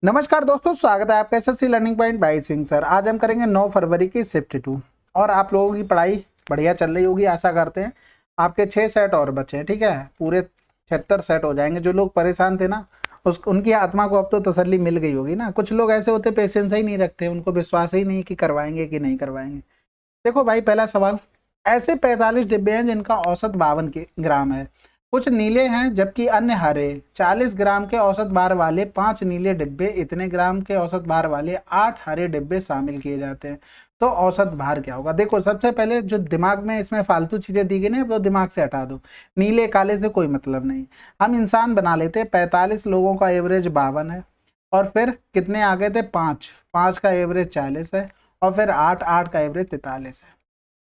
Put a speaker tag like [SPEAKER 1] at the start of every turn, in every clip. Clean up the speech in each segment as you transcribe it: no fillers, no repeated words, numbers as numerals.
[SPEAKER 1] नमस्कार दोस्तों, स्वागत है आपका SSC learning point by Singh sir. आज हम करेंगे 9 फरवरी की शिफ्ट 2 और आप लोगों की पढ़ाई बढ़िया चल रही होगी, आशा करते हैं। आपके 6 सेट और बचे हैं, ठीक है। पूरे 76 सेट हो जाएंगे। जो लोग परेशान थे ना, उनकी आत्मा को अब तो तसल्ली मिल गई होगी ना। कुछ लोग ऐसे होते पेशेंस ही नहीं रखते, उनको विश्वास ही नहीं कि करवाएंगे कि नहीं करवाएंगे। देखो भाई, पहला सवाल, ऐसे 45 डिब्बे हैं जिनका औसत 52 ग्राम है। कुछ नीले हैं जबकि अन्य हरे। 40 ग्राम के औसत भार वाले 5 नीले डिब्बे, इतने ग्राम के औसत भार वाले 8 हरे डिब्बे शामिल किए जाते हैं। तो औसत भार क्या होगा? देखो, सबसे पहले जो दिमाग में इसमें फालतू चीजें दी गई ना, वो दिमाग से हटा दो। नीले काले से कोई मतलब नहीं। हम इंसान बना लेते हैं। 45 लोगों का एवरेज 52 है, और फिर कितने आ गए थे? 5 5 का एवरेज 40 है, और फिर 8 8 का एवरेज 43 है।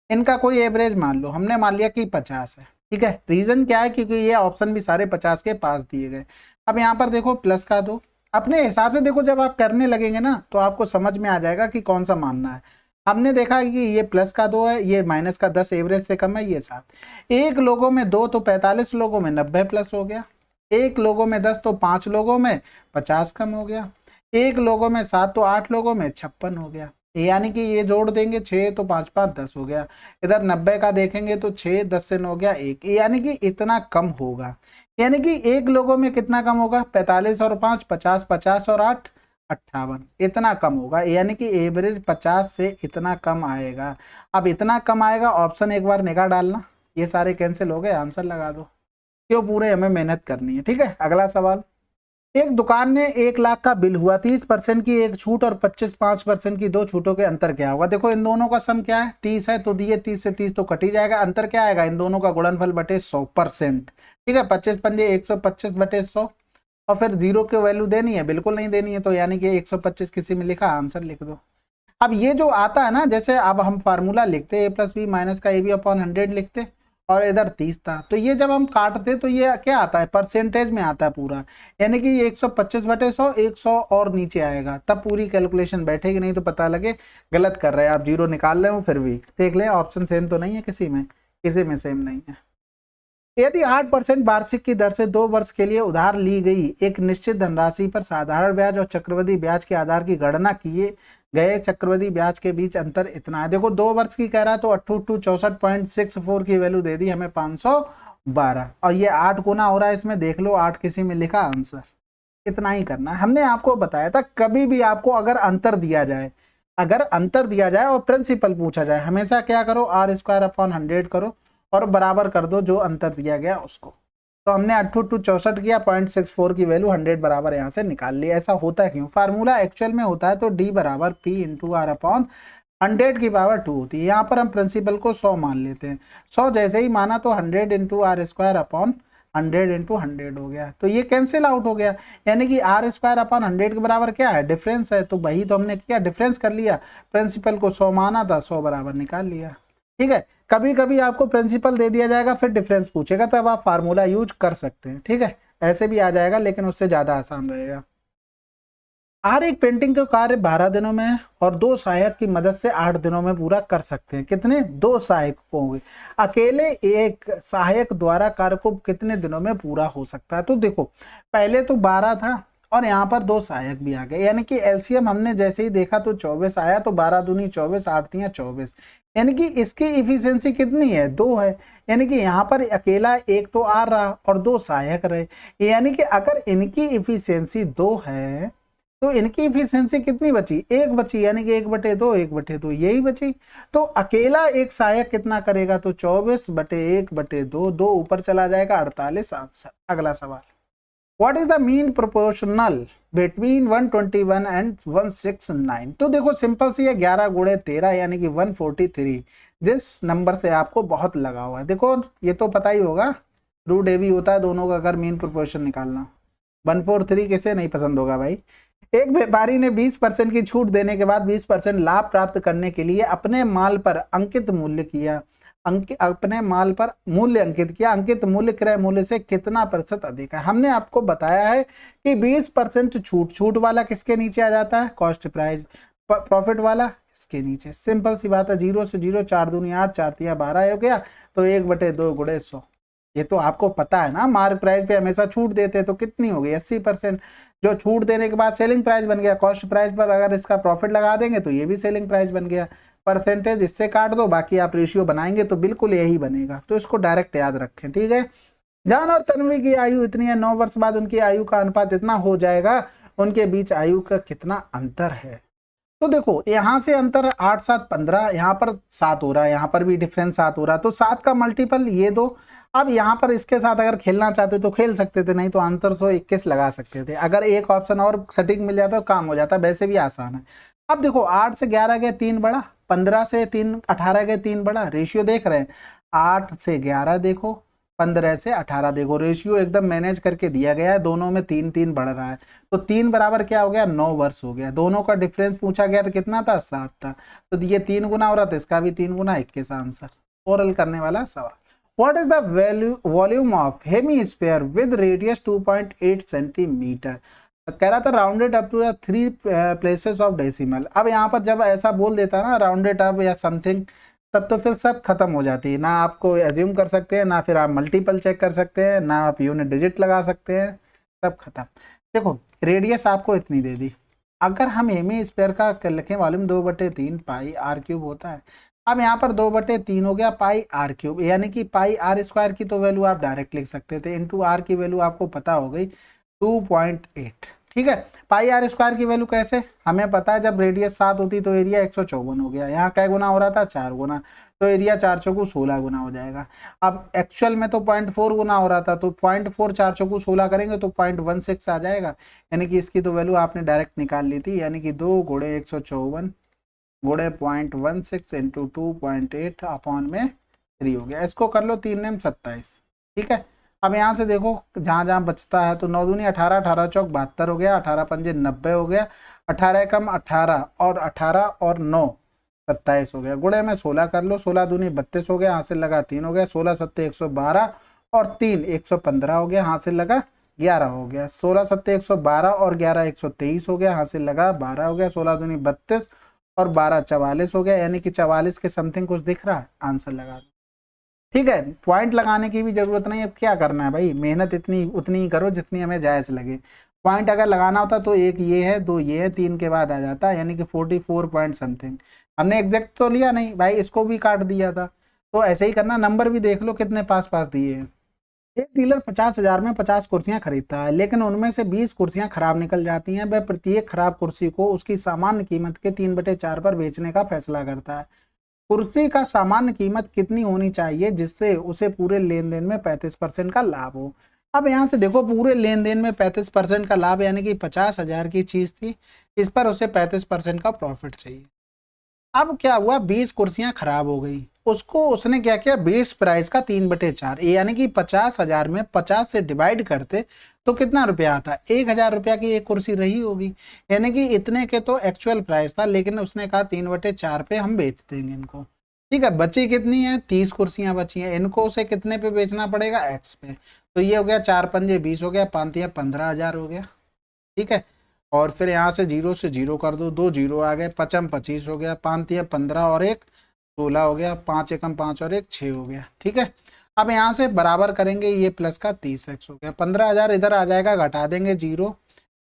[SPEAKER 1] इनका कोई एवरेज मान लो, हमने मान लिया कि 50 है, ठीक है। रीजन क्या है? क्योंकि ये ऑप्शन भी सारे 50 के पास दिए गए। अब यहाँ पर देखो प्लस का दो, अपने हिसाब से देखो। जब आप करने लगेंगे ना तो आपको समझ में आ जाएगा कि कौन सा मानना है। हमने देखा है कि ये प्लस का 2 है, ये माइनस का 10 एवरेज से कम है, ये 7। एक लोगों में 2 तो 45 लोगों में 90 प्लस हो गया। एक लोगों में 10 तो 5 लोगों में 50 कम हो गया। एक लोगों में 7 तो 8 लोगों में 56 हो गया। यानी कि ये जोड़ देंगे 6 तो 5 5 10 हो गया। इधर 90 का देखेंगे तो 6 10 से 9 गया 1, यानी कि इतना कम होगा। यानी कि एक लोगों में कितना कम होगा? 45 और 5 50, 50 और 8 58, इतना कम होगा। यानी कि एवरेज 50 से इतना कम आएगा। अब इतना कम आएगा, ऑप्शन एक बार निकाल डालना, ये सारे कैंसिल हो गए, आंसर लगा दो। क्यों? पूरे हमें मेहनत करनी है, ठीक है। अगला सवाल, एक दुकान में 1 लाख का बिल हुआ, 30% की एक छूट और 5% की 2 छूटों के अंतर क्या होगा? देखो, इन दोनों का सम क्या है? 30 है, तो दिए 30 से 30 तो कट ही जाएगा। अंतर क्या आएगा? इन दोनों का गुणनफल बटे 100%, ठीक है। 25 पंजे 125 बटे 100, और फिर 0 की वैल्यू देनी है? बिल्कुल नहीं देनी है, तो यानी कि 125 किसी में लिखा, आंसर लिख दो। अब ये जो आता है ना, जैसे अब हम फार्मूला लिखते a प्लस बी माइनस का ए बी अपॉन 100 लिखते, और इधर 30 था, तो ये जब हम काटते तो ये क्या आता है? परसेंटेज में आता है पूरा। यानी कि 125 बटे 100, 100 और नीचे आएगा, तब पूरी कैलकुलेशन बैठेगी। नहीं तो पता लगे गलत कर रहे हैं आप, 0 निकाल रहे हो, फिर भी देख ले ऑप्शन सेम तो नहीं है, किसी में सेम नहीं है। यदि 8% वार्षिक की दर से 2 वर्ष के लिए उधार ली गई एक निश्चित धनराशि पर साधारण ब्याज और चक्रवृद्धि ब्याज के आधार की गणना किए गए चक्रवृद्धि ब्याज के बीच अंतर इतना है। देखो, 2 वर्ष की कह रहा है तो 8 64.64 की वैल्यू दे दी हमें 512, और ये 8 गुना हो रहा है इसमें, देख लो 8 किसी में लिखा, आंसर इतना ही करना है। हमने आपको बताया था, कभी भी आपको अगर अंतर दिया जाए और प्रिंसिपल पूछा जाए, हमेशा क्या करो? r² अपॉन 100 करो और बराबर कर दो जो अंतर दिया गया उसको। तो हमने 8 64 किया, 0.64 की वैल्यू 100 बराबर यहाँ से निकाल ली। ऐसा होता है क्यों? फार्मूला एक्चुअल में होता है तो d बराबर p इंटू आर अपॉन 100 की पावर 2 होती है। यहाँ पर हम प्रिंसिपल को 100 मान लेते हैं। 100 जैसे ही माना तो 100 इंटू r² अपॉन 100 इंटू 100 हो गया, तो ये कैंसिल आउट हो गया। यानी कि r² अपॉन 100 के बराबर क्या है? डिफरेंस है। तो वही तो हमने किया, डिफरेंस कर लिया। प्रिंसिपल को 100 माना था, 100 बराबर निकाल लिया, ठीक है। कभी कभी आपको प्रिंसिपल दे दिया जाएगा, फिर डिफरेंस पूछेगा, तब आप फार्मूला यूज कर सकते हैं, ठीक है। ऐसे भी आ जाएगा, लेकिन उससे ज्यादा आसान रहेगा। हर एक पेंटिंग का कार्य 12 दिनों में और 2 सहायक की मदद से 8 दिनों में पूरा कर सकते हैं। कितने? 2 सहायक होंगे। अकेले एक सहायक द्वारा कार्य को कितने दिनों में पूरा हो सकता है? तो देखो, पहले तो 12 था और यहाँ पर 2 सहायक भी आ गए, यानी कि एलसीएम हमने जैसे ही देखा तो 24 आया। तो 12 दूनी 24, 8 तियां 24, यानी कि इसकी इफिशियंसी कितनी है? 2 है। यानी कि यहाँ पर अकेला एक तो आ रहा और 2 सहायक रहे, यानी कि अगर इनकी इफिशियंसी 2 है तो इनकी इफिशियंसी कितनी बची? 1 बची, यानी कि 1/2 1/2 यही बची। तो अकेला एक सहायक कितना करेगा? तो 24 बटे 1/2, 2 ऊपर चला जाएगा, 48 आंसर। अगला सवाल, what is the mean proportional between 121 and 169? तो देखो, सिंपल सी है, 11 गुणे 13 यानी कि 143, जिस नंबर से आपको बहुत लगा हुआ है। देखो, ये तो पता ही होगा, रूट ए भी होता है दोनों का अगर मीन प्रोपोर्शन निकालना। 143 किसे नहीं पसंद होगा भाई। एक व्यापारी ने 20% की छूट देने के बाद 20% लाभ प्राप्त करने के लिए अपने माल पर अंकित मूल्य किया। अपने माल पर मूल्य अंकित किया। अंकित मूल्य क्रय मूल्य से कितना प्रतिशत अधिक है? हमने आपको बताया है कि 20% छूट वाला किसके नीचे आ जाता है? Cost price. प्रॉफिट वाला इसके नीचे। सिंपल सी बात है, 0 से 0, 4 दूनी 8, 4 तियां 12 हो गया, तो 1/2 गुणे 100। ये तो आपको पता है ना, मार्क प्राइस पे हमेशा छूट देते हैं, तो कितनी हो गई? 80%। जो छूट देने के बाद सेलिंग प्राइस बन गया, कॉस्ट प्राइस पर अगर इसका प्रॉफिट लगा देंगे तो ये भी सेलिंग प्राइस बन गया। परसेंटेज इससे काट दो, बाकी आप रेशियो बनाएंगे तो बिल्कुल यही बनेगा, तो इसको डायरेक्ट याद रखें, ठीक है। जान और तन्वी की आयु इतनी है, 9 वर्ष बाद उनकी आयु का अनुपात इतना हो जाएगा, उनके बीच आयु का कितना अंतर है। तो देखो यहाँ से अंतर 8 7 15, यहाँ पर 7 हो रहा है, यहाँ पर भी डिफरेंस 7 हो रहा है, तो 7 का मल्टीपल ये दो। अब यहाँ पर इसके साथ अगर खेलना चाहते तो खेल सकते थे, नहीं तो अंतर 121 लगा सकते थे। अगर एक ऑप्शन और सटीक मिल जाता तो काम हो जाता, वैसे भी आसान है। अब देखो 8 से 11 गए 3 बड़ा, 15 से 18 गए 3 बड़ा, रेशियो देख रहे हैं, 8 से 11 देखो, 15 से 18 देखो, रेशियो एकदम मैनेज करके दिया गया है, दोनों में 3 3 बढ़ रहा है, तो 3 बराबर क्या हो गया, 9 वर्ष हो गया। दोनों का डिफरेंस पूछा गया तो कितना था, 7 था, तो ये 3 गुना हो रहा था, इसका भी 3 गुना, 21 आंसर। ओरल करने वाला सवाल, what is the volume of hemisphere with radius 2.8 centimetre. कह रहा था rounded up to 3 places of decimal. अब यहाँ पर जब ऐसा बोल देता ना राउंडेड अप या समथिंग, तब तो फिर सब खत्म हो जाती है, ना आपको एज्यूम कर सकते हैं, ना फिर आप मल्टीपल चेक कर सकते हैं, ना आप यूनिट डिजिट लगा सकते हैं, सब खत्म। देखो रेडियस आपको इतनी दे दी, अगर हम हेमीस्फीयर का लिखें वॉल्यूम 2/3 पाई आर क्यूब होता है। अब यहाँ पर 2/3 हो गया पाई आर क्यूब, यानी कि पाई आर स्क्वायर की तो वैल्यू आप डायरेक्ट लिख सकते थे, इंटू आर की वैल्यू आपको पता हो गई 2.8, ठीक है। पाई आर स्क्वायर की वैल्यू कैसे, हमें पता है जब रेडियस 7 होती तो एरिया 154 हो गया, यहाँ क्या गुना हो रहा था, 4 गुना, तो एरिया 4 चौकू 16 गुना हो जाएगा। अब एक्चुअल में तो 0.4 गुना हो रहा था, तो 0.4 4 चौकू 16 करेंगे तो 0.16 आ जाएगा, यानी कि इसकी तो वैल्यू आपने डायरेक्ट निकाल ली थी, यानी कि 2 गुणे 154 गुणे 0.16 इंटू 2.8 अपॉन में 3 हो गया। इसको कर लो 3 नेम 27, ठीक है। अब यहाँ से देखो जहाँ जहाँ बचता है, तो 9 दूनी 18, 18 चौक 72 हो गया, 18 पंजे 90 हो गया, 18 कम 18 और 9 27 हो गया। गुणे में 16 कर लो, 16 दूनी 32 हो गया, हासिल लगा 3 हो गया, 16 सत्ते 112 और 3 115 हो गया, हासिल लगा 11 हो गया, 16 सत्ते 112 और 11 123 हो गया, हासिल लगा 12 हो गया, 16 दूनी 32 और 12 44 हो गया, यानी कि 44 के समथिंग कुछ दिख रहा है, आंसर लगा दो, ठीक है। पॉइंट लगाने की भी जरूरत नहीं, अब क्या करना है भाई, मेहनत इतनी उतनी ही करो जितनी हमें जायज लगे। पॉइंट अगर लगाना होता तो एक ये है, 2 ये है, 3 के बाद आ जाता, यानी कि 44 पॉइंट समथिंग। हमने एग्जैक्ट तो लिया नहीं भाई, इसको भी काट दिया था, तो ऐसे ही करना। नंबर भी देख लो कितने पास पास दिए हैं। एक डीलर 50,000 में 50 कुर्सियां खरीदता है, लेकिन उनमें से 20 कुर्सियां खराब निकल जाती हैं। वह प्रत्येक खराब कुर्सी को उसकी सामान्य कीमत के 3/4 पर बेचने का फैसला करता है। कुर्सी का सामान्य कीमत कितनी होनी चाहिए जिससे उसे पूरे लेन देन में 35% का लाभ हो। अब यहाँ से देखो पूरे लेन देन में 35% का लाभ, यानी कि 50,000 की चीज थी, इस पर उसे 35% का प्रॉफिट चाहिए। अब क्या हुआ, 20 कुर्सियां खराब हो गई, उसको उसने क्या किया, बेस प्राइस का 3/4, यानी कि 50,000 में 50 से डिवाइड करते तो कितना रुपया आता, 1,000 रुपया की एक कुर्सी रही होगी, यानी कि इतने के तो एक्चुअल प्राइस था, लेकिन उसने कहा 3/4 पे हम बेच देंगे इनको, ठीक है। बची कितनी है, 30 कुर्सियां बची हैं, इनको उसे कितने पे बेचना पड़ेगा, एक्स पे, तो ये हो गया 4 पंजे 20 हो गया, 5 15,000 हो गया, ठीक है। और फिर यहाँ से 0 से 0 कर दो, 2 0 आ गए, 5 25 हो गया, 5 15 और 1 16 हो गया, 5 एकम 5 और 1 6 हो गया, ठीक है। अब यहाँ से बराबर करेंगे, ये प्लस का 30x हो गया, 15,000 इधर आ जाएगा, घटा देंगे 0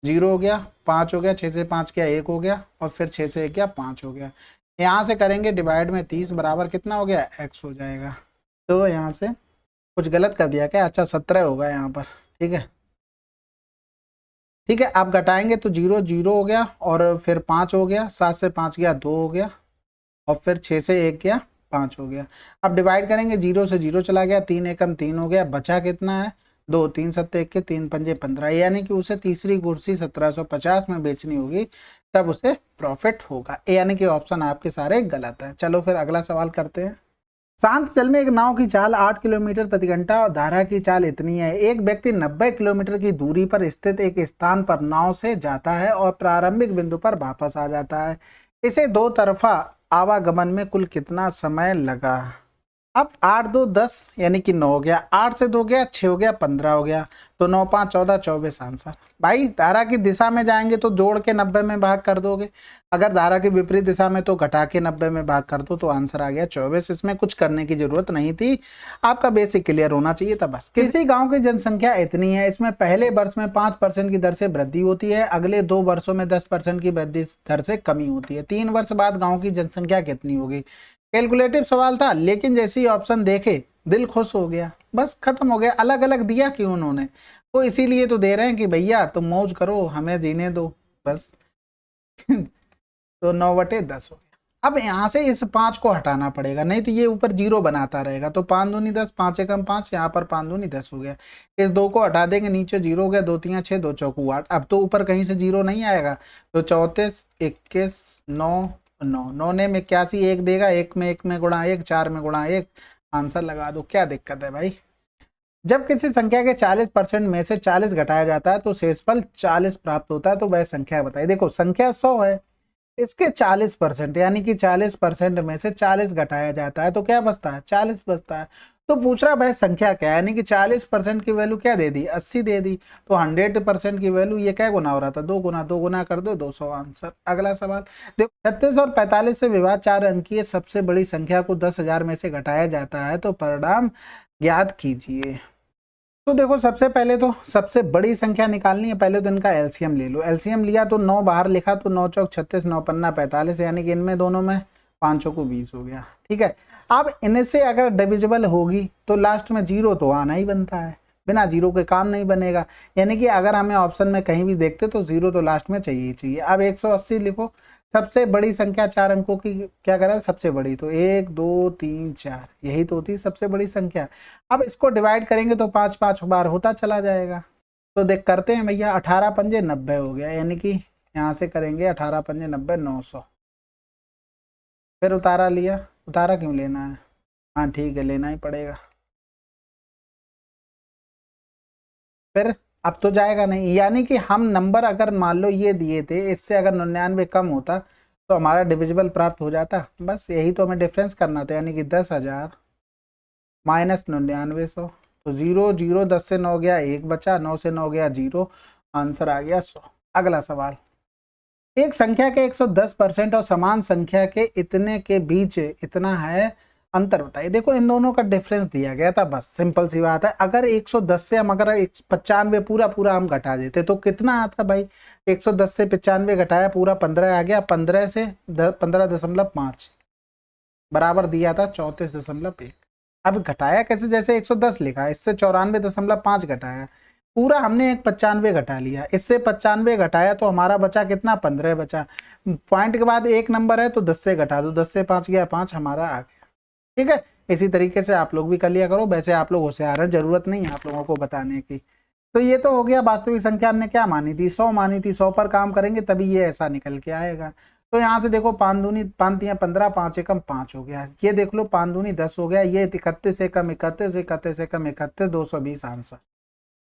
[SPEAKER 1] 0 हो गया, 5 हो गया, 6 से 5 किया 1 हो गया, और फिर 6 से 1 किया 5 हो गया। यहाँ से करेंगे डिवाइड में 30 बराबर कितना हो गया, x हो जाएगा। तो यहाँ से कुछ गलत कर दिया क्या, अच्छा 17 होगा यहाँ पर, ठीक है, ठीक है। आप घटाएंगे तो 0 0 हो गया, और फिर 5 हो गया, 7 से 5 गया 2 हो गया, और फिर 6 से 1 गया 5 हो गया। अब डिवाइड करेंगे, 0 से 0 चला गया, 3 एकम 3 हो गया, बचा कितना है 2, 3 सत्ते 1 के 3 पंजे 15, यानी कि उसे तीसरी कुर्सी 1750 में बेचनी होगी, तब उसे प्रॉफिट होगा, यानी कि ऑप्शन आपके सारे गलत है। चलो फिर अगला सवाल करते हैं। शांत जल में एक नाव की चाल 8 किलोमीटर प्रति घंटा और धारा की चाल इतनी है। एक व्यक्ति 90 किलोमीटर की दूरी पर स्थित एक स्थान पर नाव से जाता है और प्रारंभिक बिंदु पर वापस आ जाता है। इसे दो तरफा आवागमन में कुल कितना समय लगा। अब 8 2 10 यानी कि 9 हो गया, 8 से 2 गया 6 हो गया, 15 हो गया, तो 9 5 14 24 आंसर। भाई धारा की दिशा में जाएंगे तो जोड़ के 90 में भाग कर दोगे, अगर धारा की विपरीत दिशा में तो घटा के 90 में भाग कर दो, तो आंसर आ गया 24। इसमें कुछ करने की जरूरत नहीं थी, आपका बेसिक क्लियर होना चाहिए था बस। किसी गांव की जनसंख्या इतनी है, इसमें पहले वर्ष में 5% की दर से वृद्धि होती है, अगले 2 वर्षों में 10% की वृद्धि दर से कमी होती है, 3 वर्ष बाद गाँव की जनसंख्या कितनी होगी। कैलकुलेटिव सवाल था, लेकिन जैसे ही ऑप्शन देखे दिल खुश हो गया, बस खत्म हो गया। अलग अलग दिया क्यों उन्होंने, तो इसीलिए तो दे रहे हैं कि भैया तुम मौज करो, हमें जीने दो बस। तो 9/10 हो गया। अब यहाँ से इस 5 को हटाना पड़ेगा, नहीं तो ये ऊपर 0 बनाता रहेगा। तो 5 दूनी 10, 5 एकम 5, यहाँ पर 5 दूनी 10 हो गया। इस 2 को हटा देंगे, नीचे 0 हो गया, 2 3 6, 2 चौकू 8। अब तो ऊपर कहीं से 0 नहीं आएगा, तो 34 21 9 9 9 ने 81, 1 देगा, 1 में गुणा 1, 4 में गुणा 1, आंसर लगा दो। क्या दिक्कत है भाई। जब किसी संख्या के 40% में से 40 घटाया जाता है तो शेषफल 40 प्राप्त होता है, तो वह संख्या बताइए। देखो संख्या 100 है, इसके 40% यानी कि 40% में से 40 घटाया जाता है तो क्या बचता है, 40 बचता है। तो पूछ रहा भाई संख्या क्या है, यानी कि 40% की वैल्यू क्या दे दी, 80 दे दी। तो 100% की वैल्यू ये क्या गुना हो रहा था, 2 गुना, 2 गुना कर दो 200 आंसर। अगला सवाल देखो, 36 और 45 से विभाज्य 4 अंकीय सबसे बड़ी संख्या को 10,000 में से घटाया जाता है, तो परिणाम ज्ञात कीजिए। तो देखो सबसे पहले तो सबसे बड़ी संख्या निकालनी है, पहले तो इनका एलसीएम ले लो। एलसीएम लिया तो 9 बाहर लिखा, तो 9 चौक 36, 9 पन्ना 45, यानी कि इनमें दोनों में 5 को 20 हो गया। ठीक है, अब इनसे अगर डिविजिबल होगी तो लास्ट में 0 तो आना ही बनता है, बिना 0 के काम नहीं बनेगा। यानी कि अगर हमें ऑप्शन में कहीं भी देखते तो 0 तो लास्ट में चाहिए ही चाहिए। अब 180 लिखो, सबसे बड़ी संख्या 4 अंकों की क्या करा, सबसे बड़ी तो 1 2 3 4, यही तो होती है सबसे बड़ी संख्या। अब इसको डिवाइड करेंगे तो 5 5 बार होता चला जाएगा। तो देख करते हैं भैया, 18 पंजे 90 हो गया, यानी कि यहाँ से करेंगे 18 पंजे 90, 900। फिर उतारा लिया, उतारा क्यों लेना है, हाँ ठीक है लेना ही पड़ेगा। फिर अब तो जाएगा नहीं, यानी कि हम नंबर अगर मान लो ये दिए थे, इससे अगर 99 कम होता तो हमारा डिविजिबल प्राप्त हो जाता। बस यही तो हमें डिफरेंस करना था, यानी कि 10,000 माइनस 9900। तो 0 0, 10 से 9 गया 1 बचा, 9 से 9 गया 0, आंसर आ गया 100। अगला सवाल, एक संख्या के 110% और समान संख्या के इतने के बीच इतना है अंतर बताइए। देखो इन दोनों का डिफरेंस दिया गया था, बस सिंपल सी बात है। अगर 110 से हम अगर 95 पूरा पूरा हम घटा देते तो कितना आता भाई, 110 से 95 घटाया पूरा 15 आ गया, 15 से 15.5 बराबर दिया था 34.1। अब घटाया कैसे, जैसे 110 लिखा, इससे 94.5 घटाया, पूरा हमने एक 95 घटा लिया, इससे 95 घटाया तो हमारा बचा कितना, 15 बचा। पॉइंट के बाद एक नंबर है तो 10 से घटा दो, 10 से 5 गया 5, हमारा आ गया। ठीक है, इसी तरीके से आप लोग भी कर लिया करो। वैसे आप लोग होशियार हैं, जरूरत नहीं है आप लोगों को बताने की। तो ये तो हो गया, वास्तविक संख्या हमने क्या मानी थी, 100 मानी थी। 100 पर काम करेंगे तभी ये ऐसा निकल के आएगा। तो यहाँ से देखो 5 दूनी 5 तियां 15, 5 एकम 5 हो गया। ये देख लो 5 दूनी 10 हो गया, ये 31 एकम 31, 31 एकम 31, 220 आंसर।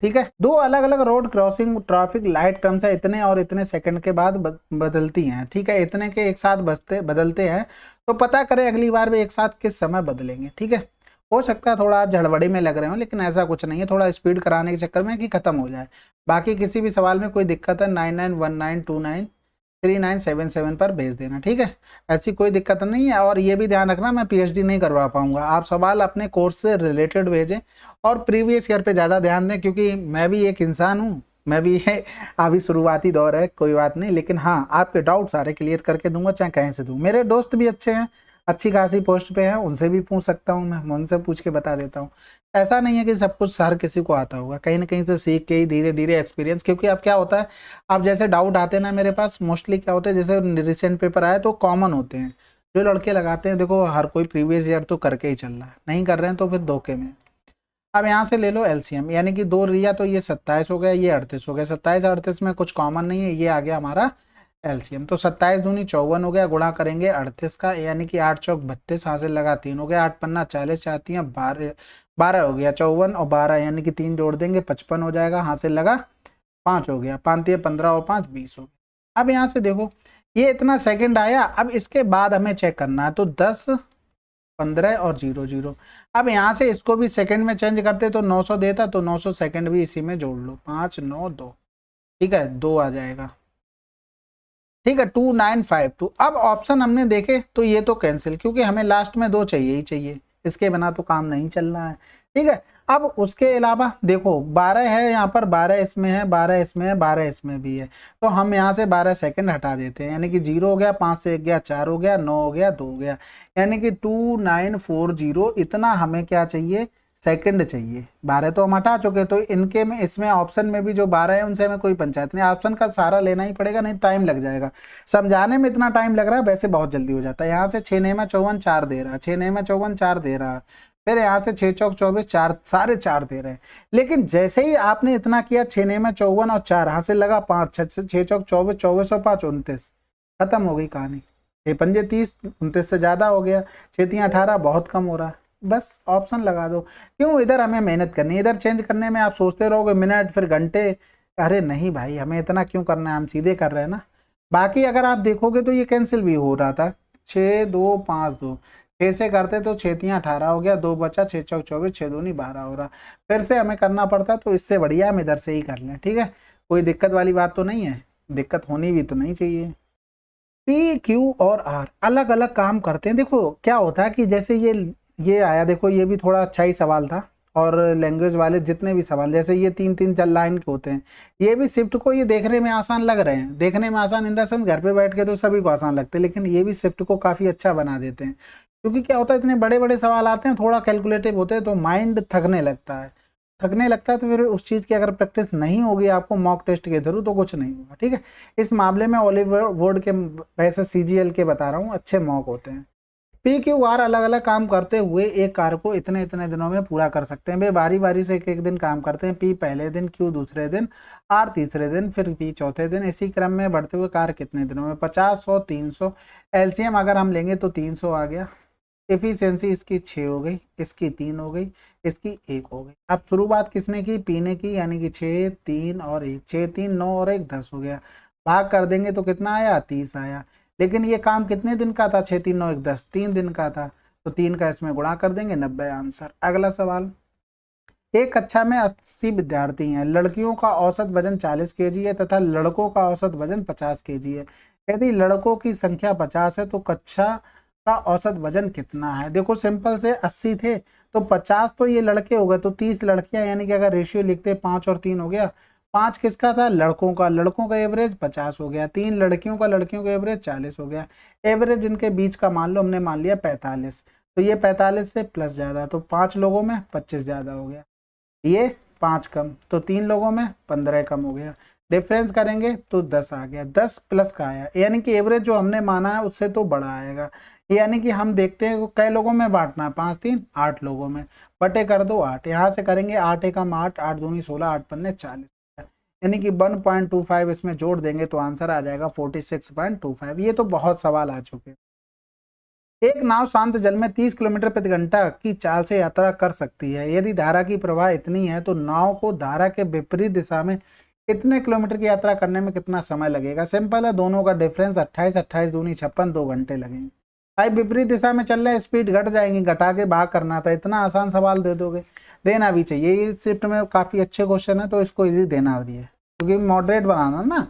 [SPEAKER 1] ठीक है, दो अलग अलग रोड क्रॉसिंग ट्रैफिक लाइट क्रमशः इतने और इतने सेकंड के बाद बदलती हैं। ठीक है, इतने के एक साथ बदलते हैं, तो पता करें अगली बार भी एक साथ किस समय बदलेंगे। ठीक है, हो सकता है थोड़ा झड़बड़ी में लग रहे हो, लेकिन ऐसा कुछ नहीं है, थोड़ा स्पीड कराने के चक्कर में कि खत्म हो जाए। बाकी किसी भी सवाल में कोई दिक्कत है 9919293977 पर भेज देना। ठीक है, ऐसी कोई दिक्कत नहीं है। और ये भी ध्यान रखना मैं पीएचडी नहीं करवा पाऊंगा, आप सवाल अपने कोर्स से रिलेटेड भेजें और प्रीवियस ईयर पे ज़्यादा ध्यान दें, क्योंकि मैं भी एक इंसान हूँ, मैं भी है, अभी शुरुआती दौर है, कोई बात नहीं। लेकिन हाँ, आपके डाउट सारे क्लियर करके दूंगा, चाहे कहीं से दूँ। मेरे दोस्त भी अच्छे हैं, अच्छी खासी पोस्ट पे हैं, उनसे भी पूछ सकता हूँ, मैं उनसे पूछ के बता देता हूँ। ऐसा नहीं है कि सब कुछ हर किसी को आता होगा, कहीं ना कहीं से सीख के ही धीरे धीरे एक्सपीरियंस। क्योंकि अब क्या होता है, अब जैसे डाउट आते हैं ना मेरे पास, मोस्टली क्या होता है, जैसे रिसेंट पेपर आए तो कॉमन होते हैं, जो लड़के लगाते हैं। देखो हर कोई प्रीवियस ईयर तो करके ही चल रहा है, नहीं कर रहे हैं तो फिर धोखे में। अब यहाँ से ले लो एलसीएम, यानी कि 2 लिया तो ये 27 हो गया, ये 38 हो गया। 27 38 में कुछ कॉमन नहीं है, ये आ गया हमारा एलसीएम। तो 27 दूनी 54 हो गया, गुणा करेंगे 38 का, यानी कि 8 चौक 32, हासिल लगा 3 हो गया, 8 पन्ना 40, चाहती हैं 12 हो गया, 54 और 12 यानी कि 3 जोड़ देंगे 55 हो जाएगा, हासिल लगा 5 हो गया, 5 15 और 5 20 हो गया। अब यहाँ से देखो ये इतना सेकंड आया। अब इसके बाद हमें चेक करना है, तो 10 15 और 00। अब यहाँ से इसको भी सेकंड में चेंज करते तो 900 देता, तो 900 सेकंड भी इसी में जोड़ लो, 5 9 2, ठीक है, 2 आ जाएगा, ठीक है, 2952। अब ऑप्शन हमने देखे तो ये तो कैंसिल, क्योंकि हमें लास्ट में 2 चाहिए ही चाहिए, इसके बिना तो काम नहीं चल रहा है, ठीक है। अब उसके अलावा देखो 12 है यहाँ पर, 12 इसमें है, 12 इसमें है, 12 इसमें भी है, तो हम यहाँ से 12 सेकंड हटा देते हैं, यानी कि 0 हो गया, 5 से 1 गया, 4 हो गया, 9 हो गया, 2 हो गया, यानी कि 2940, इतना हमें क्या चाहिए, सेकंड चाहिए। 12 तो हम हटा चुके, तो इनके में इसमें ऑप्शन में भी जो 12 है उनसे हमें कोई पंचायत नहीं, ऑप्शन का सारा लेना ही पड़ेगा, नहीं टाइम लग जाएगा। समझाने में इतना टाइम लग रहा है, वैसे बहुत जल्दी हो जाता है। यहाँ से 6 9 54 4 दे रहा, 6 9 54 4 दे रहा, फिर यहाँ से 6 चौक 24 4, सारे 4 दे रहे हैं। लेकिन जैसे ही आपने इतना किया, 6 9 54 और 4 हाथ से लगा 5, 6 चौक 24, 24 और 5 29, खत्म हो गई कहानी। 6 पंजे 30, 29 से ज्यादा हो गया, 6 3 18, बहुत कम हो रहा है, बस ऑप्शन लगा दो। क्यों, इधर हमें मेहनत करनी है, इधर चेंज करने में आप सोचते रहोगे मिनट फिर घंटे, अरे नहीं भाई, हमें इतना क्यों करना है, हम सीधे कर रहे हैं ना। बाकी अगर आप देखोगे तो ये कैंसिल भी हो रहा था, 6 2 5 2, 6 से करते तो 6 3 18 हो गया, 2 बचा, 6 चौक 24, 6 दूनी 12 हो रहा, फिर से हमें करना पड़ता, तो इससे बढ़िया हम इधर से ही कर लें, ठीक है, कोई दिक्कत वाली बात तो नहीं है, दिक्कत होनी भी तो नहीं चाहिए। पी क्यू और आर अलग अलग काम करते हैं। देखो क्या होता है कि जैसे ये आया, देखो ये भी थोड़ा अच्छा ही सवाल था, और लैंग्वेज वाले जितने भी सवाल, जैसे ये 3 3 लाइन के होते हैं, ये भी शिफ्ट को ये देखने में आसान लग रहे हैं, देखने में आसान इन द सेंस घर पे बैठ के तो सभी को आसान लगते हैं, लेकिन ये भी शिफ्ट को काफ़ी अच्छा बना देते हैं। क्योंकि क्या होता है, इतने बड़े बड़े सवाल आते हैं, थोड़ा कैलकुलेटिव होते हैं, तो माइंड थकने लगता है, तो फिर उस चीज़ की अगर प्रैक्टिस नहीं होगी आपको मॉक टेस्ट के थ्रू, तो कुछ नहीं होगा, ठीक है। इस मामले में ओलिवर वुड के, वैसे सीजीएल के बता रहा हूँ, अच्छे मॉक होते हैं। पी क्यू आर अलग अलग काम करते हुए एक कार्य को इतने इतने दिनों में पूरा कर सकते हैं। वे बारी बारी से एक एक दिन काम करते हैं, पी पहले दिन, क्यू दूसरे दिन, आर तीसरे दिन, फिर पी चौथे दिन, इसी क्रम में बढ़ते हुए कार्य कितने दिनों में, 50 100 300, एलसीएम अगर हम लेंगे तो 300 आ गया। एफिशिएंसी इसकी 6 हो गई, इसकी 3 हो गई, इसकी 1 हो गई। अब शुरुआत किसने की, पीने की, यानी कि 6 3 और 1, 6 3 9 और 1 10 हो गया। भाग कर देंगे तो कितना आया, 30 आया। लेकिन ये काम कितने दिन का था, 6 3 9 1 10, 3 दिन का था, तो 3 का इसमें गुणा कर देंगे, 90 आंसर। अगला सवाल, एक कक्षा में 80 विद्यार्थी हैं, लड़कियों का औसत वजन 40 केजी है तथा लड़कों का औसत वजन 50 केजी है। यदि लड़कों की संख्या 50 है तो कक्षा का औसत वजन कितना है। देखो सिंपल से, 80 थे तो 50 तो ये लड़के हो गए, तो 30 लड़कियां, यानी कि अगर रेशियो लिखते 5 और 3 हो गया, 5 किसका था, लड़कों का, लड़कों का एवरेज 50 हो गया, 3 लड़कियों का, लड़कियों का एवरेज 40 हो गया। एवरेज इनके बीच का मान लो, हमने मान लिया 45, तो ये 45 से प्लस ज़्यादा, तो 5 लोगों में 25 ज़्यादा हो गया, ये 5 कम, तो 3 लोगों में 15 कम हो गया। डिफरेंस करेंगे तो 10 आ गया, 10 प्लस का आया, यानी कि एवरेज जो हमने माना है उससे तो बड़ा आएगा। यानी कि हम देखते हैं कई लोगों में बांटना है, 5 3 8 लोगों में, बटे कर दो 8, यहाँ से करेंगे 8 एकम 8, 8 दूनी 16, 8 पन्ने 40, यानी कि 1.25 इसमें जोड़ देंगे तो आंसर आ जाएगा 46.25। ये तो बहुत सवाल आ चुके हैं। एक नाव शांत जल में 30 किलोमीटर प्रति घंटा की चाल से यात्रा कर सकती है। यदि धारा की प्रवाह इतनी है तो नाव को धारा के विपरीत दिशा में कितने किलोमीटर की यात्रा करने में कितना समय लगेगा। सिंपल है, दोनों का डिफरेंस 28, 28 दूनी 56, 2 घंटे लगेंगे। भाई विपरीत दिशा में चल रहे हैं, स्पीड घट जाएंगी, घटा के भाग करना था, इतना आसान सवाल दे दोगे, देना भी चाहिए। ये शिफ्ट में काफी अच्छे क्वेश्चन है, तो इसको इजी देना भी है, क्योंकि मॉडरेट बनाना ना।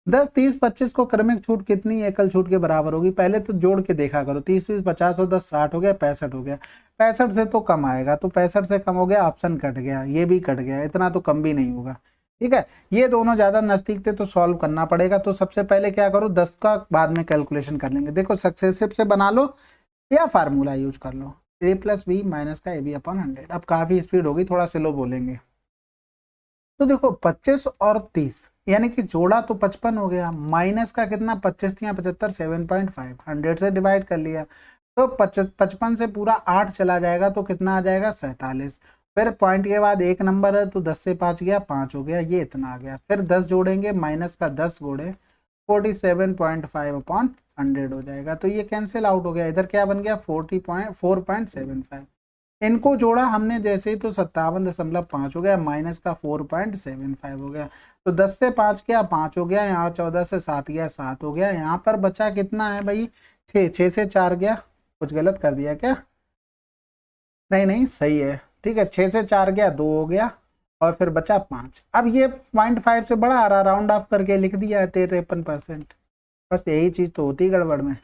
[SPEAKER 1] 10 30 25 को क्रमिक छूट कितनी एकल छूट के बराबर होगी, पहले तो जोड़ के देखा करो, 30 20 50 और 10 60 हो गया, 65 हो गया, 65 से तो कम आएगा, तो 65 से कम हो गया, ऑप्शन कट गया, ये भी कट गया, इतना तो कम भी नहीं होगा, ठीक है। ये दोनों ज्यादा नजदीक थे तो सॉल्व करना पड़ेगा। तो सबसे पहले क्या करो, 10 का बाद में कैलकुलेशन कर लेंगे। देखो सक्सेसिव से बना लो या फार्मूला यूज कर लो, a प्लस बी माइनस का ab अपॉन 100। अब काफी स्पीड होगी, थोड़ा स्लो बोलेंगे। तो देखो 25 और 30, यानी कि जोड़ा तो 55 हो गया, माइनस का कितना, 25 या 75, 7.5, 100 से डिवाइड कर लिया, तो 55 से पूरा 8 चला जाएगा, तो कितना आ जाएगा, 47। फिर पॉइंट के बाद एक नंबर है, तो 10 से 5 गया, 5 हो गया, ये इतना आ गया। फिर 10 जोड़ेंगे, माइनस का 10 जोड़े, 47.5 अपॉन 100 हो जाएगा, तो ये कैंसिल आउट हो गया। इधर क्या बन गया, 4.75। इनको जोड़ा हमने जैसे ही, तो 57.5 हो गया, माइनस का 4.75 हो गया, तो 10 से 5 गया, 5 हो गया, यहाँ 14 से 7 गया, 7 हो गया, यहाँ पर बचा कितना है भाई, 6 से 4 गया, कुछ गलत कर दिया क्या, नहीं नहीं सही है, ठीक है। 6 से 4 गया, 2 हो गया और फिर बचा 5। अब ये 0.5 से बड़ा आ रहा, राउंड ऑफ करके लिख दिया है 53%। बस यही चीज तो होती है गड़बड़ में।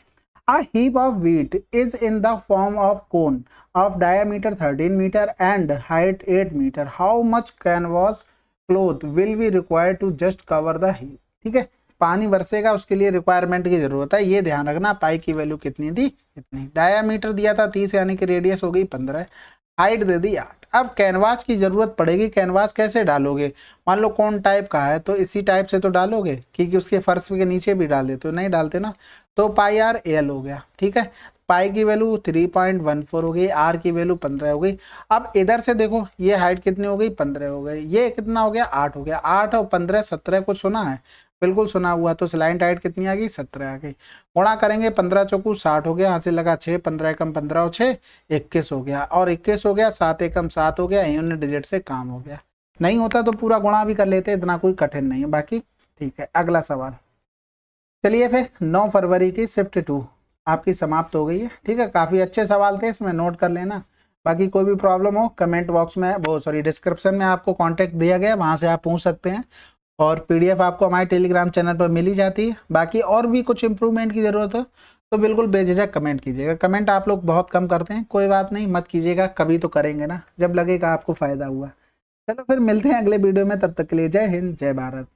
[SPEAKER 1] A heap of wheat is in the form of cone of diameter 13 meter and height 8 meter. How much canvas cloth will be required to just cover the heap? ठीक है, पानी बरसेगा उसके लिए रिक्वायरमेंट की जरूरत है, ये ध्यान रखना। पाई की वैल्यू कितनी थी, इतनी। डायामीटर दिया था 30 यानी कि रेडियस हो गई 15, हाइट दे दी 8। अब कैनवास की जरूरत पड़ेगी। कैनवास कैसे डालोगे, मान लो कौन टाइप का है तो इसी टाइप से तो डालोगे, क्योंकि उसके फर्श के नीचे भी डाल देते हो, नहीं डालते ना। तो पाई आर एल हो गया, ठीक है। पाई की वैल्यू 3.14 हो गई, आर की वैल्यू 15 हो गई। अब इधर से देखो ये हाइट कितनी हो गई, 15 हो गई। ये कितना हो गया, 8 हो गया। 8 और 15 17, कुछ सुना है, बिल्कुल सुना हुआ। तो स्लाइंट हाइट कितनी आ गई, 17 आ गई। गुणा करेंगे 15 चौकू 60 हो गया, यहाँ से लगा 6, 15 एकम 15 और 6 21 हो गया, और 21 हो गया, 7 एकम 7 हो गया। यूनिट डिजिट से काम हो गया। नहीं होता तो पूरा गुणा भी कर लेते, इतना कोई कठिन नहीं है। बाकी ठीक है, अगला सवाल। चलिए फिर 9 फरवरी की शिफ्ट 2 आपकी समाप्त हो गई है, ठीक है। काफ़ी अच्छे सवाल थे, इसमें नोट कर लेना। बाकी कोई भी प्रॉब्लम हो कमेंट बॉक्स में, वो सॉरी डिस्क्रिप्शन में आपको कांटेक्ट दिया गया है, वहाँ से आप पूछ सकते हैं। और पीडीएफ आपको हमारे टेलीग्राम चैनल पर मिल ही जाती है। बाकी और भी कुछ इंप्रूवमेंट की ज़रूरत हो तो बिल्कुल बेझिझक कमेंट कीजिएगा। कमेंट आप लोग बहुत कम करते हैं, कोई बात नहीं, मत कीजिएगा, कभी तो करेंगे ना, जब लगेगा आपको फ़ायदा हुआ। चलो फिर मिलते हैं अगले वीडियो में, तब तक के लिए जय हिंद जय भारत।